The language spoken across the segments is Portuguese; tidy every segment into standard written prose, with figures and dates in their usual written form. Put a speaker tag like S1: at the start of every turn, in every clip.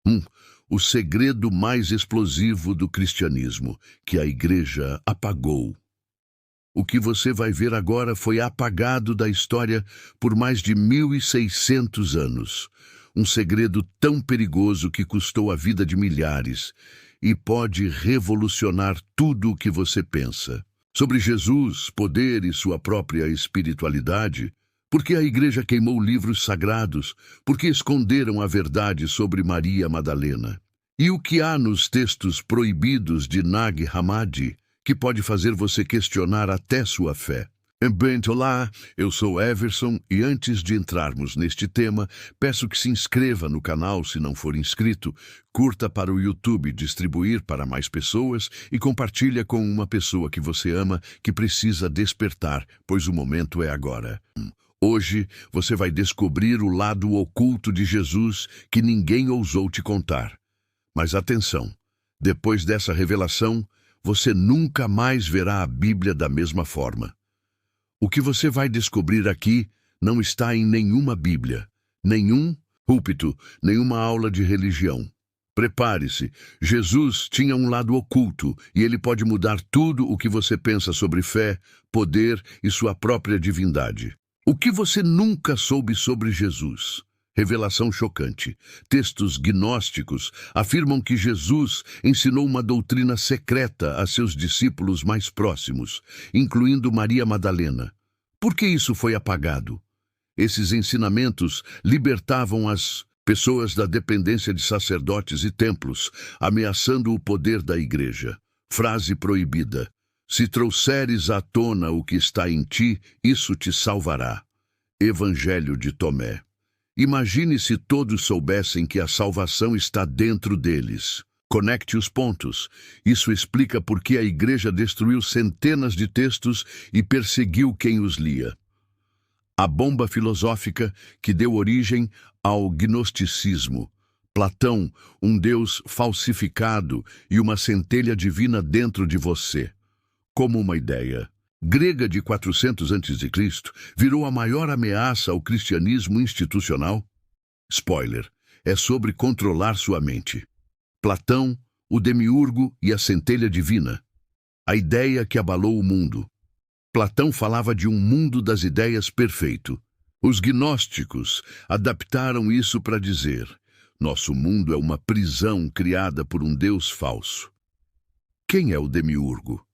S1: 1. O segredo mais explosivo do cristianismo, que a Igreja apagou. O que você vai ver agora foi apagado da história por mais de 1.600 anos. Um segredo tão perigoso que custou a vida de milhares e pode revolucionar tudo o que você pensa. Sobre Jesus, poder e sua própria espiritualidade, por que a Igreja queimou livros sagrados? Por que esconderam a verdade sobre Maria Madalena? E o que há nos textos proibidos de Nag Hammadi que pode fazer você questionar até sua fé? Bem, olá, eu sou Everson e antes de entrarmos neste tema, peço que se inscreva no canal se não for inscrito, curta para o YouTube distribuir para mais pessoas e compartilha com uma pessoa que você ama que precisa despertar, pois o momento é agora. Hoje você vai descobrir o lado oculto de Jesus que ninguém ousou te contar. Mas atenção, depois dessa revelação, você nunca mais verá a Bíblia da mesma forma. O que você vai descobrir aqui não está em nenhuma Bíblia, nenhum púlpito, nenhuma aula de religião. Prepare-se, Jesus tinha um lado oculto e ele pode mudar tudo o que você pensa sobre fé, poder e sua própria divindade. O que você nunca soube sobre Jesus? Revelação chocante. Textos gnósticos afirmam que Jesus ensinou uma doutrina secreta a seus discípulos mais próximos, incluindo Maria Madalena. Por que isso foi apagado? Esses ensinamentos libertavam as pessoas da dependência de sacerdotes e templos, ameaçando o poder da Igreja. Frase proibida. Se trouxeres à tona o que está em ti, isso te salvará. Evangelho de Tomé. Imagine se todos soubessem que a salvação está dentro deles. Conecte os pontos. Isso explica por que a Igreja destruiu centenas de textos e perseguiu quem os lia. A bomba filosófica que deu origem ao gnosticismo. Platão, um Deus falsificado e uma centelha divina dentro de você. Como uma ideia grega de 400 a.C., virou a maior ameaça ao cristianismo institucional? Spoiler, é sobre controlar sua mente. Platão, o demiurgo e a centelha divina. A ideia que abalou o mundo. Platão falava de um mundo das ideias perfeito. Os gnósticos adaptaram isso para dizer: nosso mundo é uma prisão criada por um Deus falso. Quem é o demiurgo?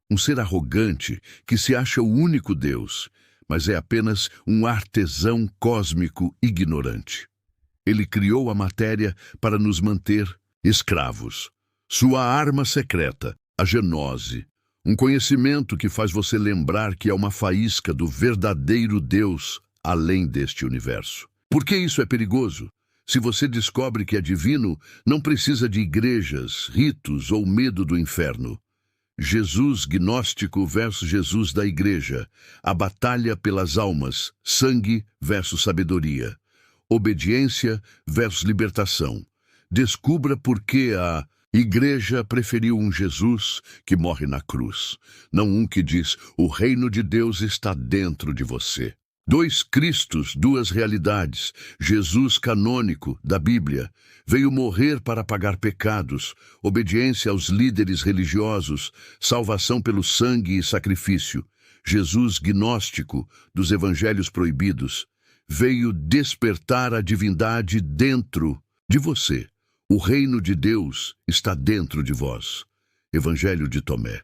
S1: Um ser arrogante que se acha o único Deus, mas é apenas um artesão cósmico ignorante. Ele criou a matéria para nos manter escravos. Sua arma secreta, a gnose, um conhecimento que faz você lembrar que é uma faísca do verdadeiro Deus além deste universo. Por que isso é perigoso? Se você descobre que é divino, não precisa de igrejas, ritos ou medo do inferno. Jesus gnóstico versus Jesus da Igreja. A batalha pelas almas. Sangue versus sabedoria. Obediência versus libertação. Descubra por que a Igreja preferiu um Jesus que morre na cruz, não um que diz: o reino de Deus está dentro de você. Dois Cristos, duas realidades. Jesus canônico, da Bíblia, veio morrer para pagar pecados, obediência aos líderes religiosos, salvação pelo sangue e sacrifício. Jesus gnóstico, dos evangelhos proibidos, veio despertar a divindade dentro de você. O reino de Deus está dentro de vós. Evangelho de Tomé.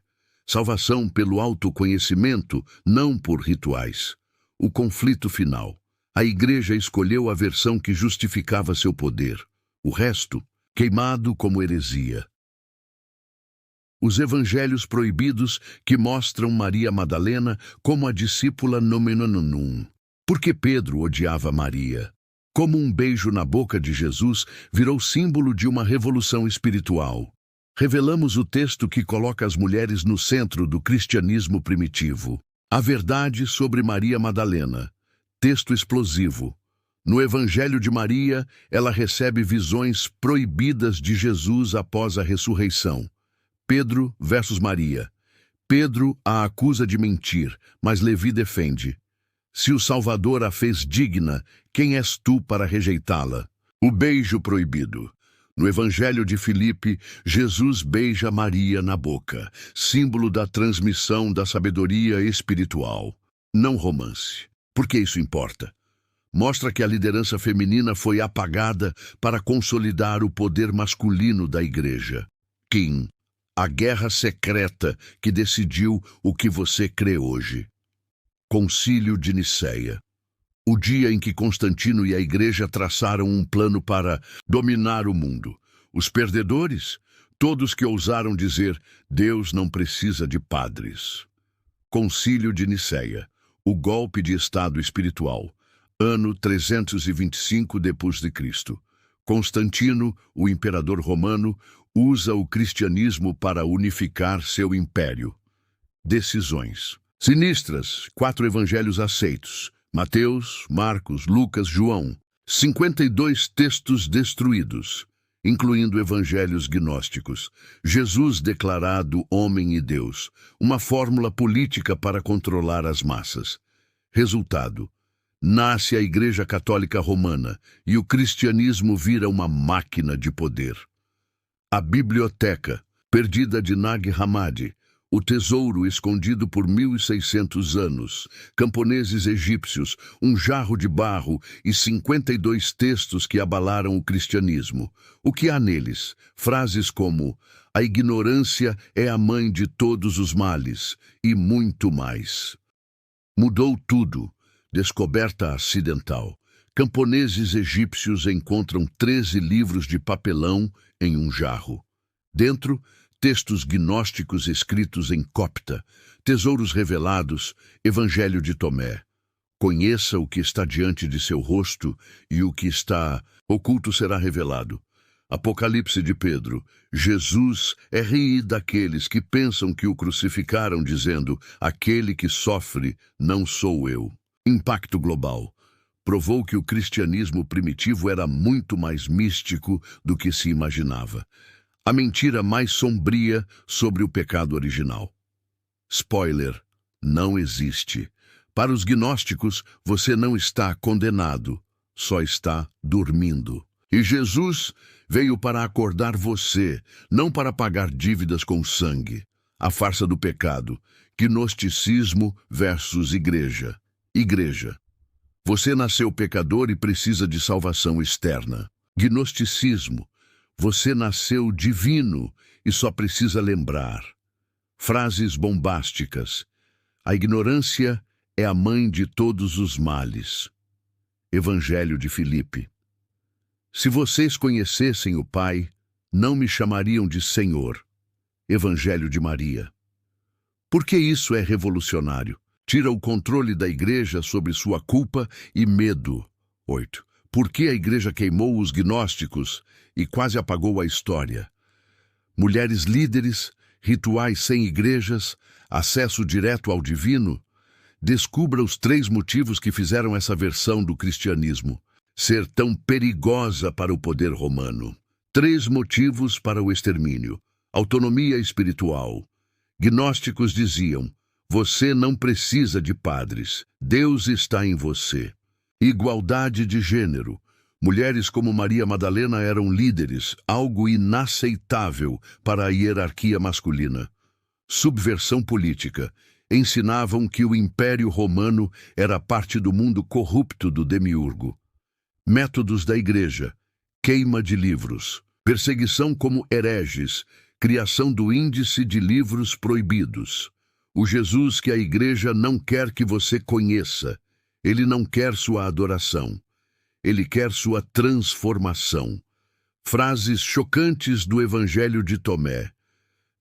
S1: Salvação pelo autoconhecimento, não por rituais. O conflito final. A Igreja escolheu a versão que justificava seu poder. O resto, queimado como heresia. Os evangelhos proibidos que mostram Maria Madalena como a discípula número 1. Por que Pedro odiava Maria? Como um beijo na boca de Jesus virou símbolo de uma revolução espiritual. Revelamos o texto que coloca as mulheres no centro do cristianismo primitivo. A verdade sobre Maria Madalena. Texto explosivo. No Evangelho de Maria, ela recebe visões proibidas de Jesus após a ressurreição. Pedro versus Maria. Pedro a acusa de mentir, mas Levi defende. Se o Salvador a fez digna, quem és tu para rejeitá-la? O beijo proibido. No Evangelho de Filipe, Jesus beija Maria na boca, símbolo da transmissão da sabedoria espiritual. Não romance. Por que isso importa? Mostra que a liderança feminina foi apagada para consolidar o poder masculino da igreja. Kim, a guerra secreta que decidiu o que você crê hoje. Concílio de Nicéia. O dia em que Constantino e a igreja traçaram um plano para dominar o mundo. Os perdedores? Todos que ousaram dizer, Deus não precisa de padres. Concílio de Nicéia. O golpe de estado espiritual. Ano 325 d.C. Constantino, o imperador romano, usa o cristianismo para unificar seu império. Decisões. Sinistras, 4 evangelhos aceitos. Mateus, Marcos, Lucas, João. 52 textos destruídos, incluindo evangelhos gnósticos. Jesus declarado homem e Deus. Uma fórmula política para controlar as massas. Resultado. Nasce a Igreja Católica Romana e o cristianismo vira uma máquina de poder. A Biblioteca, perdida de Nag Hammadi, o tesouro escondido por 1600 anos, camponeses egípcios, um jarro de barro e 52 textos que abalaram o cristianismo. O que há neles? Frases como, a ignorância é a mãe de todos os males, e muito mais. Mudou tudo. Descoberta acidental. Camponeses egípcios encontram 13 livros de papelão em um jarro. Dentro, textos gnósticos escritos em copta, tesouros revelados, Evangelho de Tomé. Conheça o que está diante de seu rosto e o que está oculto será revelado. Apocalipse de Pedro. Jesus é rei daqueles que pensam que o crucificaram, dizendo, aquele que sofre não sou eu. Impacto global. Provou que o cristianismo primitivo era muito mais místico do que se imaginava. A mentira mais sombria sobre o pecado original. Spoiler, não existe. Para os gnósticos, você não está condenado, só está dormindo. E Jesus veio para acordar você, não para pagar dívidas com sangue. A farsa do pecado. Gnosticismo versus igreja. Igreja. Você nasceu pecador e precisa de salvação externa. Gnosticismo. Você nasceu divino e só precisa lembrar. Frases bombásticas. A ignorância é a mãe de todos os males. Evangelho de Filipe. Se vocês conhecessem o Pai, não me chamariam de Senhor. Evangelho de Maria. Por que isso é revolucionário? Tira o controle da igreja sobre sua culpa e medo. 8. Por que a igreja queimou os gnósticos e quase apagou a história? Mulheres líderes, rituais sem igrejas, acesso direto ao divino? Descubra os 3 motivos que fizeram essa versão do cristianismo ser tão perigosa para o poder romano. 3 motivos para o extermínio. Autonomia espiritual. Gnósticos diziam, você não precisa de padres, Deus está em você. Igualdade de gênero. Mulheres como Maria Madalena eram líderes, algo inaceitável para a hierarquia masculina. Subversão política. Ensinavam que o Império Romano era parte do mundo corrupto do demiurgo. Métodos da Igreja. Queima de livros. Perseguição como hereges. Criação do índice de livros proibidos. O Jesus que a Igreja não quer que você conheça. Ele não quer sua adoração. Ele quer sua transformação. Frases chocantes do Evangelho de Tomé.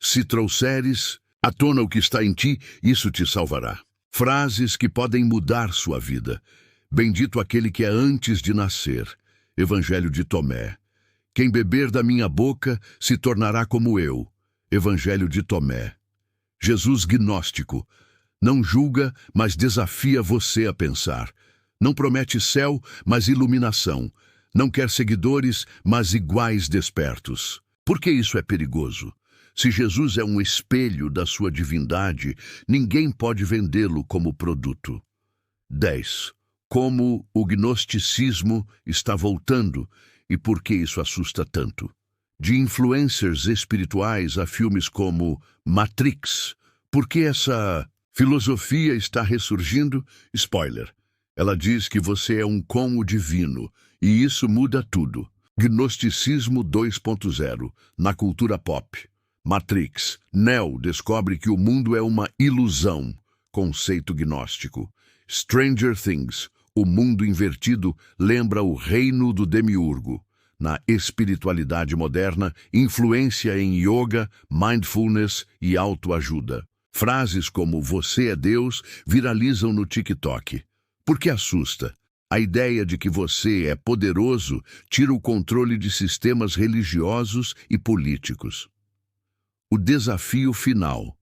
S1: Se trouxeres à tona o que está em ti, isso te salvará. Frases que podem mudar sua vida. Bendito aquele que é antes de nascer. Evangelho de Tomé. Quem beber da minha boca se tornará como eu. Evangelho de Tomé. Jesus gnóstico. Não julga, mas desafia você a pensar. Não promete céu, mas iluminação. Não quer seguidores, mas iguais despertos. Por que isso é perigoso? Se Jesus é um espelho da sua divindade, ninguém pode vendê-lo como produto. 10. Como o gnosticismo está voltando e por que isso assusta tanto? De influencers espirituais a filmes como Matrix. Por que essa filosofia está ressurgindo? Spoiler. Ela diz que você é um como divino, e isso muda tudo. Gnosticismo 2.0, na cultura pop. Matrix. Neo descobre que o mundo é uma ilusão. Conceito gnóstico. Stranger Things. O mundo invertido lembra o reino do demiurgo. Na espiritualidade moderna, influência em yoga, mindfulness e autoajuda. Frases como "você é Deus" viralizam no TikTok. Por que assusta? A ideia de que você é poderoso tira o controle de sistemas religiosos e políticos. O desafio final.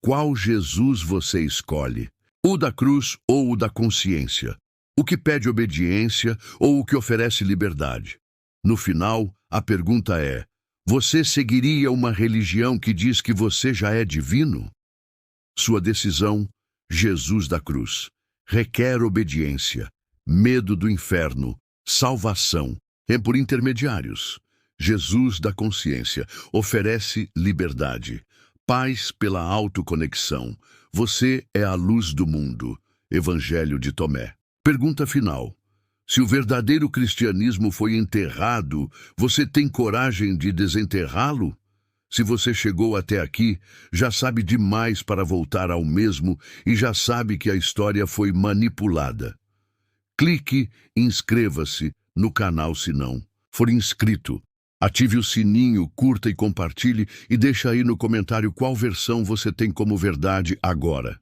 S1: Qual Jesus você escolhe? O da cruz ou o da consciência? O que pede obediência ou o que oferece liberdade? No final, a pergunta é: você seguiria uma religião que diz que você já é divino? Sua decisão, Jesus da cruz, requer obediência, medo do inferno, salvação, é por intermediários. Jesus da consciência oferece liberdade, paz pela autoconexão. Você é a luz do mundo. Evangelho de Tomé. Pergunta final. Se o verdadeiro cristianismo foi enterrado, você tem coragem de desenterrá-lo? Se você chegou até aqui, já sabe demais para voltar ao mesmo e já sabe que a história foi manipulada. Clique e inscreva-se no canal se não for inscrito. Ative o sininho, curta e compartilhe e deixa aí no comentário qual versão você tem como verdade agora.